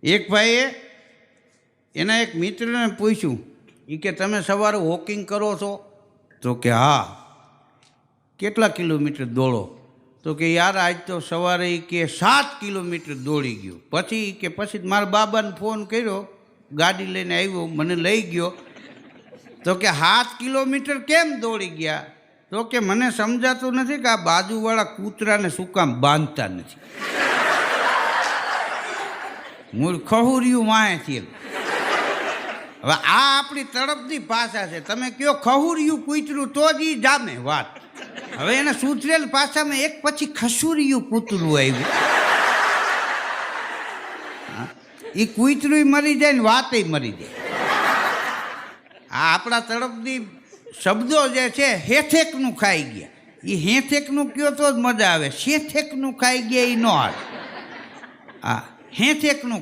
એક ભાઈએ એના એક મિત્રને પૂછ્યું કે તમે સવારે વોકિંગ કરો છો? તો કે હા. કેટલા કિલોમીટર દોડો? તો કે યાર આજ તો સવારે કે 7 કિલોમીટર દોડી ગયો. પછી મારા બાબાને ફોન કર્યો, ગાડી લઈને આવ્યો, મને લઈ ગયો. તો કે 7 કિલોમીટર કેમ દોડી ગયા? તો કે મને સમજાતું નથી કે આ બાજુવાળા કૂતરાને શું કામ બાંધતા નથી. મૂળ ખહુરિયું વાંહેથી. હવે આ આપણી તડપની ભાષા છે. તમે કયો ખહુરિયું કૂતરું તો જ ઈ જામે વાત. હવે એને સુધરેલ ભાષામાં એક પછી ખસુરિયું કૂતરું આવ્યું. એ કૂતરું મરી જાય ને વાતે મરી જાય. આ આપણા તડપની શબ્દો જે છે હેથેકનું ખાઈ ગયા. એ હેથેકનું કયો તો જ મજા આવે. શેથેકનું ખાઈ ગયા એ ન આવે. હા, હેથેકનું